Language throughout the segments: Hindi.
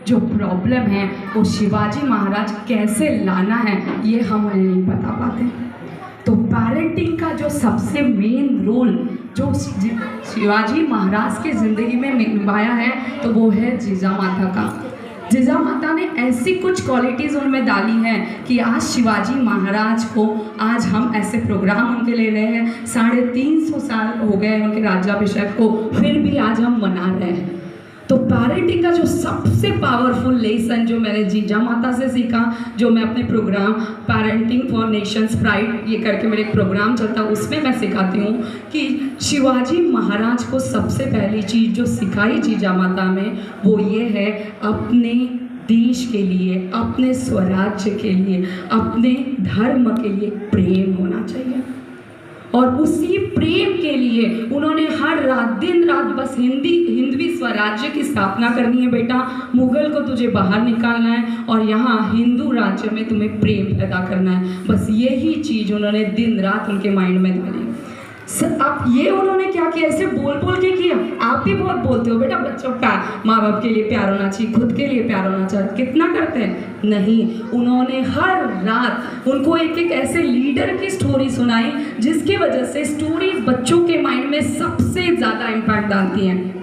जो प्रॉब्लम है वो शिवाजी महाराज कैसे लाना है ये हम उन्हें नहीं बता पाते। तो पेरेंटिंग का जो सबसे मेन रोल जो शिवाजी महाराज की ज़िंदगी में निभाया है तो वो है जीजा माता का। जीजा माता ने ऐसी कुछ क्वालिटीज़ उनमें डाली हैं कि आज शिवाजी महाराज को आज हम ऐसे प्रोग्राम उनके ले रहे हैं। 350 साल हो गए उनके राज्याभिषेक को, फिर भी आज हम मना रहे हैं। तो पेरेंटिंग का जो सबसे पावरफुल लेसन जो मैंने जीजा माता से सीखा, जो मैं अपने programme parenting for nation's pride ये करके मेरे एक प्रोग्राम चलता है उसमें मैं सिखाती हूँ कि शिवाजी महाराज को सबसे पहली चीज़ जो सिखाई जीजा माता में वो ये है अपने देश के लिए, अपने स्वराज्य के लिए, अपने धर्म के लिए प्रेम होना चाहिए। और उसी प्रेम के लिए उन्होंने हर रात दिन रात बस हिंदवी स्वराज्य की स्थापना करनी है बेटा, मुगल को तुझे बाहर निकालना है और यहाँ हिंदू राज्य में तुम्हें प्रेम पैदा करना है। बस यही चीज़ उन्होंने दिन रात उनके माइंड में डाली। अब ये उन्होंने क्या किया, ऐसे बोल बोल के किया। आप भी बहुत बोलते हो बेटा बच्चों का माँ बाप के लिए प्यार होना चाहिए, खुद के लिए प्यार होना चाहिए, कितना करते हैं? नहीं, उन्होंने हर रात उनको एक एक ऐसे लीडर की स्टोरी सुनाई जिसकी वजह से स्टोरीज बच्चों के माइंड में सबसे ज़्यादा इम्पैक्ट डालती हैं।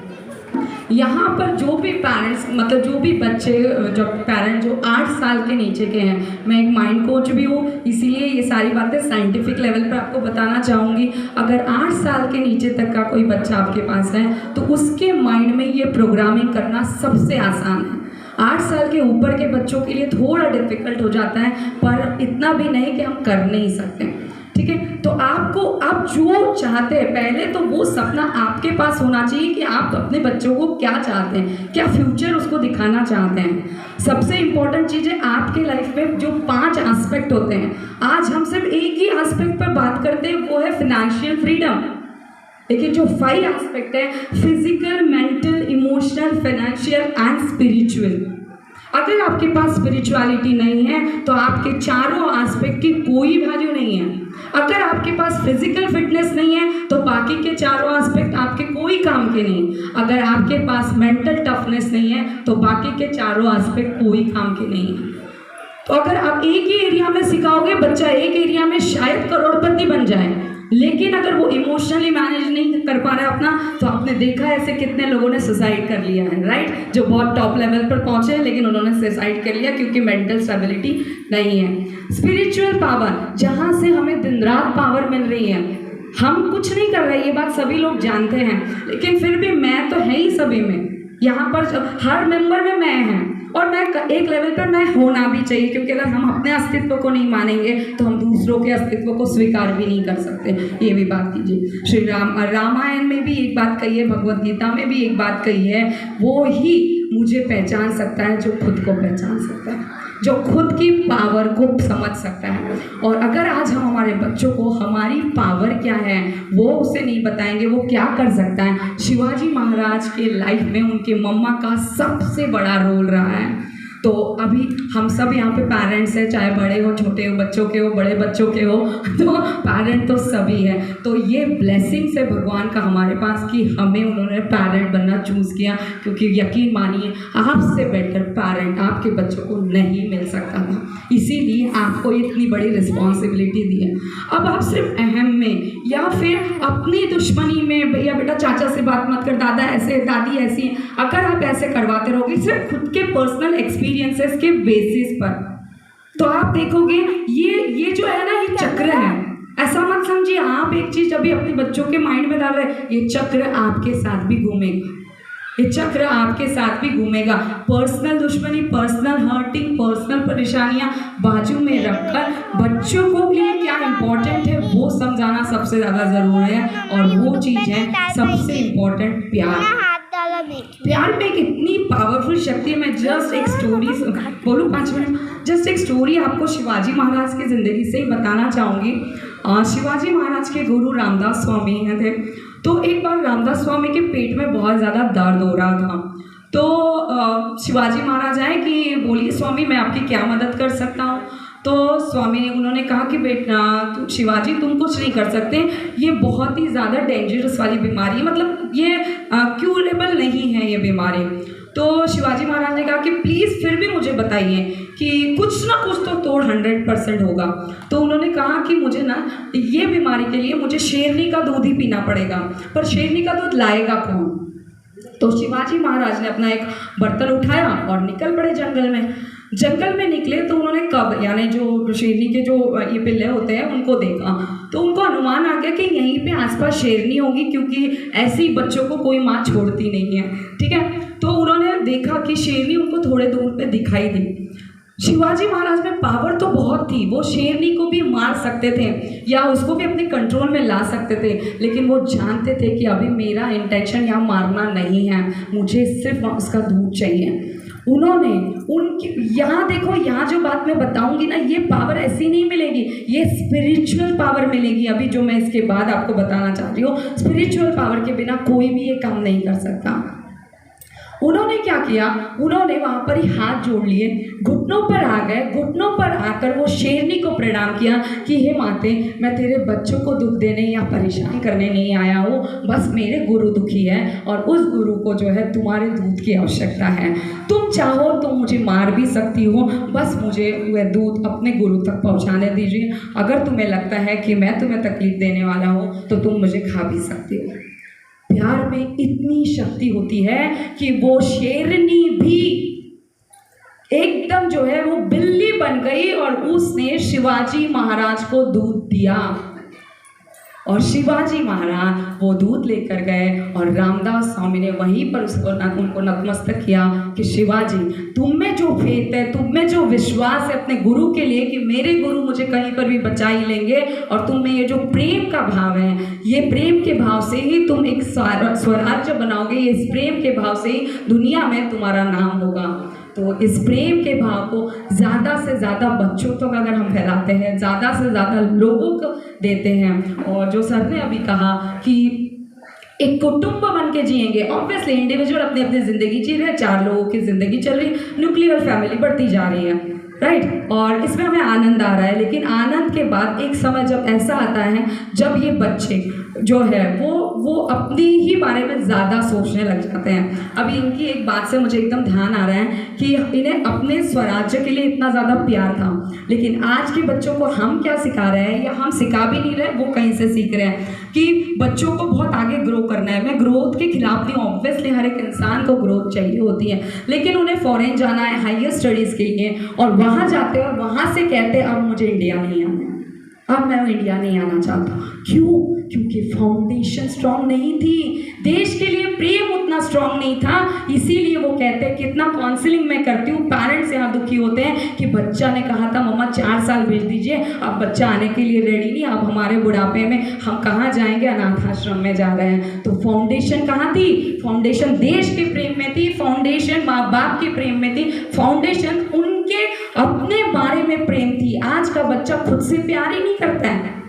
यहाँ पर जो भी पेरेंट्स मतलब जो भी बच्चे जो पेरेंट जो 8 साल के नीचे के हैं, मैं एक माइंड कोच भी हूँ इसीलिए ये सारी बातें साइंटिफिक लेवल पर आपको बताना चाहूँगी। अगर 8 साल के नीचे तक का कोई बच्चा आपके पास है तो उसके माइंड में ये प्रोग्रामिंग करना सबसे आसान है। 8 साल के ऊपर के बच्चों के लिए थोड़ा डिफिकल्ट हो जाता है, पर इतना भी नहीं कि हम कर नहीं सकते। ठीक है, तो आपको आप जो चाहते हैं पहले तो वो सपना आपके पास होना चाहिए कि आप अपने बच्चों को क्या चाहते हैं, क्या फ्यूचर उसको दिखाना चाहते हैं। सबसे इम्पोर्टेंट चीज़ है आपके लाइफ में जो 5 एस्पेक्ट होते हैं। आज हम सिर्फ एक ही एस्पेक्ट पर बात करते हैं, वो है फिनेंशियल फ्रीडम। लेकिन जो 5 एस्पेक्ट है physical, mental, emotional, financial and spiritual. अगर आपके पास स्पिरिचुअलिटी नहीं है तो आपके चारों एस्पेक्ट की कोई वैल्यू नहीं है। अगर आपके पास फिजिकल फिटनेस नहीं है तो बाकी के चारों एस्पेक्ट आपके कोई काम के नहीं। अगर आपके पास मेंटल टफनेस नहीं है तो बाकी के चारों एस्पेक्ट कोई काम के नहीं है। तो अगर आप एक ही एरिया में सिखाओगे बच्चा एक एरिया में शायद करोड़पति बन जाए, लेकिन अगर वो इमोशनली मैनेज नहीं कर पा रहा है अपना, तो आपने देखा है ऐसे कितने लोगों ने सुसाइड कर लिया है, राइट? जो बहुत टॉप लेवल पर पहुंचे हैं लेकिन उन्होंने सुसाइड कर लिया क्योंकि मेंटल स्टेबिलिटी नहीं है। स्पिरिचुअल पावर, जहाँ से हमें दिन रात पावर मिल रही है। हम कुछ नहीं कर रहे, ये बात सभी लोग जानते हैं, लेकिन फिर भी मैं तो है ही सभी में। यहाँ पर हर मेंबर में मैं है और मैं एक लेवल पर मैं होना भी चाहिए, क्योंकि अगर हम अपने अस्तित्व को नहीं मानेंगे तो हम दूसरों के अस्तित्व को स्वीकार भी नहीं कर सकते। ये भी बात कीजिए। श्री रामायण में भी एक बात कही है, भगवद गीता में भी एक बात कही है, वो ही मुझे पहचान सकता है जो खुद को पहचान सकता है, जो खुद की पावर को समझ सकता है। और अगर आज हम हमारे बच्चों को हमारी पावर क्या है वो उसे नहीं बताएंगे, वो क्या कर सकता है। शिवाजी महाराज के लाइफ में उनके मम्मा का सबसे बड़ा रोल रहा है। तो अभी हम सब यहाँ पे पेरेंट्स हैं, चाहे बड़े हो, छोटे हो, बच्चों के हो, बड़े बच्चों के हो, तो पेरेंट तो सभी है। तो ये ब्लेसिंग्स है भगवान का हमारे पास कि हमें उन्होंने पेरेंट बनना चूज़ किया, क्योंकि यकीन मानिए आपसे बेटर पेरेंट आपके बच्चों को नहीं मिल सकता था, इसीलिए आपको इतनी बड़ी रिस्पॉन्सिबिलिटी दी है। अब आप सिर्फ अहम में या फिर अपनी दुश्मनी में, भैया बेटा चाचा से बात मत कर, दादा ऐसे, दादी ऐसी, अगर आप ऐसे करवाते रहोगे सिर्फ खुद के पर्सनल एक्सपीरियंसेस के बेसिस पर, तो आप देखोगे ये जो है ना, ये चक्र है। ऐसा मत समझिए आप एक चीज अभी अपने बच्चों के माइंड में डाल रहे, ये चक्र आपके साथ भी घूमेगा, ये चक्र आपके साथ भी घूमेगा। पर्सनल दुश्मनी, पर्सनल हर्टिंग, पर्सनल परेशानियां बाजू में रखकर बच्चों को लिए क्या इम्पोर्टेंट है वो समझाना सबसे ज़्यादा ज़रूरी है। और वो चीज़ है सबसे इम्पोर्टेंट, प्यार। प्यार में एक इतनी पावरफुल शक्ति है। मैं जस्ट एक स्टोरी बोलूँ 5 मिनट, जस्ट एक स्टोरी आपको शिवाजी महाराज की ज़िंदगी से ही बताना चाहूँगी। शिवाजी महाराज के गुरु रामदास स्वामी थे। तो एक बार रामदास स्वामी के पेट में बहुत ज़्यादा दर्द हो रहा था। तो शिवाजी महाराज आए कि बोलिए स्वामी मैं आपकी क्या मदद कर सकता हूँ। तो स्वामी ने उन्होंने कहा कि बेटा शिवाजी तुम कुछ नहीं कर सकते, ये बहुत ही ज़्यादा डेंजरस वाली बीमारी है, मतलब ये क्यूरेबल नहीं है ये बीमारी। तो शिवाजी महाराज ने कहा कि प्लीज़ फिर भी मुझे बताइए कि कुछ ना कुछ तो तोड़ 100% होगा। तो उन्होंने कहा कि मुझे ना ये बीमारी के लिए मुझे शेरनी का दूध ही पीना पड़ेगा, पर शेरनी का दूध लाएगा कौन? तो शिवाजी महाराज ने अपना एक बर्तन उठाया और निकल पड़े जंगल में। जंगल में निकले तो उन्होंने कब यानी जो शेरनी के जो ये पिल्ले होते हैं उनको देखा, तो उनको अनुमान आ गया कि यहीं पे आसपास शेरनी होगी, क्योंकि ऐसी बच्चों को कोई माँ छोड़ती नहीं है। ठीक है, तो उन्होंने देखा कि शेरनी उनको थोड़े दूर पे दिखाई दी। शिवाजी महाराज में पावर तो बहुत थी, वो शेरनी को भी मार सकते थे या उसको भी अपने कंट्रोल में ला सकते थे, लेकिन वो जानते थे कि अभी मेरा इंटेंशन यहाँ मारना नहीं है, मुझे सिर्फ उसका दूध चाहिए। उन्होंने उनकी यहाँ देखो, यहाँ जो बात मैं बताऊंगी ना, ये पावर ऐसी नहीं मिलेगी, ये स्पिरिचुअल पावर मिलेगी। अभी जो मैं इसके बाद आपको बताना चाह रही हूँ, स्पिरिचुअल पावर के बिना कोई भी ये काम नहीं कर सकता। उन्होंने क्या किया, उन्होंने वहाँ पर ही हाथ जोड़ लिए, घुटनों पर आ गए, घुटनों पर आकर वो शेरनी को प्रणाम किया कि हे माते, मैं तेरे बच्चों को दुख देने या परेशान करने नहीं आया हूँ, बस मेरे गुरु दुखी है और उस गुरु को जो है तुम्हारे दूध की आवश्यकता है। तुम चाहो तो मुझे मार भी सकती हो, बस मुझे वह दूध अपने गुरु तक पहुँचाने दीजिए। अगर तुम्हें लगता है कि मैं तुम्हें तकलीफ देने वाला हूँ तो तुम मुझे खा भी सकती हो। प्यार में इतनी शक्ति होती है कि वो शेरनी भी एकदम जो है वो बिल्ली बन गई और उसने शिवाजी महाराज को दूध दिया। और शिवाजी महाराज वो दूध लेकर गए और रामदास स्वामी ने वहीं पर उनको नतमस्तक किया कि शिवाजी, तुम में जो फेथ है, तुम में जो विश्वास है अपने गुरु के लिए कि मेरे गुरु मुझे कहीं पर भी बचा ही लेंगे, और तुम में ये जो प्रेम का भाव है, ये प्रेम के भाव से ही तुम एक स्वराज्य बनाओगे, इस प्रेम के भाव से ही दुनिया में तुम्हारा नाम होगा। तो इस प्रेम के भाव को ज़्यादा से ज़्यादा बच्चों तक अगर हम फैलाते हैं, ज़्यादा से ज़्यादा लोगों को देते हैं, और जो सर ने अभी कहा कि एक कुटुंब बन के जिएंगे, ऑब्वियसली इंडिविजुअल अपनी अपनी ज़िंदगी जी रहे हैं, 4 लोगों की ज़िंदगी चल रही है, न्यूक्लियर फैमिली बढ़ती जा रही है, राइट, और इसमें हमें आनंद आ रहा है। लेकिन आनंद के बाद एक समय जब ऐसा आता है जब ये बच्चे जो है वो अपनी ही बारे में ज़्यादा सोचने लग जाते हैं। अभी इनकी एक बात से मुझे एकदम ध्यान आ रहा है कि इन्हें अपने स्वराज्य के लिए इतना ज़्यादा प्यार था, लेकिन आज के बच्चों को हम क्या सिखा रहे हैं, या हम सिखा भी नहीं रहे, वो कहीं से सीख रहे हैं कि बच्चों को बहुत आगे ग्रो करना है। मैं ग्रोथ के खिलाफ नहीं, ऑब्वियसली हर एक इंसान को ग्रोथ चाहिए होती है, लेकिन उन्हें फॉरेन जाना है हायर स्टडीज़ के लिए, और वहाँ जाते हैं और वहाँ से कहते हैं अब मुझे इंडिया नहीं आना, अब मैं इंडिया नहीं आना चाहता। क्यों? क्योंकि फाउंडेशन स्ट्रांग नहीं थी, देश के लिए प्रेम उतना स्ट्रांग नहीं था। इसीलिए वो कहते हैं, कितना काउंसलिंग मैं करती हूँ, पेरेंट्स यहाँ दुखी होते हैं कि बच्चा ने कहा था मम्मा 4 साल भेज दीजिए, अब बच्चा आने के लिए रेडी नहीं, अब हमारे बुढ़ापे में हम कहाँ जाएंगे, अनाथ आश्रम में जा रहे हैं। तो फाउंडेशन कहाँ थी? फाउंडेशन देश के प्रेम में थी, फाउंडेशन माँ बाप के प्रेम में थी, फाउंडेशन उनके अपने बारे में प्रेम थी। आज का बच्चा खुद से प्यार ही नहीं करता है।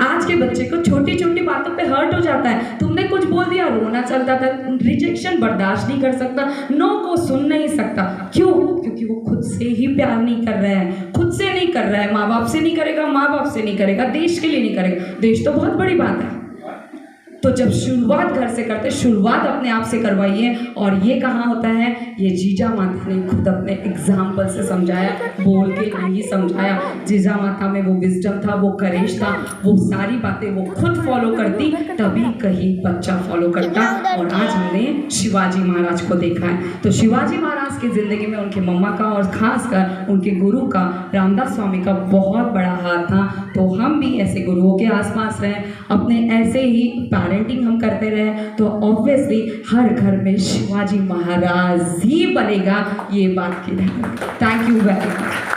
आज के बच्चे को छोटी छोटी बातों पे हर्ट हो जाता है, तुमने कुछ बोल दिया रोना चलता था, रिजेक्शन बर्दाश्त नहीं कर सकता, नो को सुन नहीं सकता। क्यों? क्योंकि वो खुद से ही प्यार नहीं कर रहा है, खुद से नहीं कर रहा है, माँ बाप से नहीं करेगा, माँ बाप से नहीं करेगा, देश के लिए नहीं करेगा। देश तो बहुत बड़ी बात है। तो जब शुरुआत घर से करते, शुरुआत अपने आप से करवाइए। और ये कहाँ होता है, ये जीजा माता ने खुद अपने एग्जाम्पल से समझाया, बोल के नहीं समझाया। जीजा माता में वो विजडम था, वो करेज था, वो सारी बातें वो खुद फॉलो करती, तभी कहीं बच्चा फॉलो करता। और आज हमने शिवाजी महाराज को देखा है। तो शिवाजी महाराज की ज़िंदगी में उनके मम्मा का और ख़ासकर उनके गुरु का, रामदास स्वामी का बहुत बड़ा हाथ था। तो हम भी ऐसे गुरुओं के आसपास रहें, अपने ऐसे ही पेरेंटिंग हम करते रहे, तो ऑब्वियसली हर घर में शिवाजी महाराज ही बनेगा, ये बात की है। Thank you very much.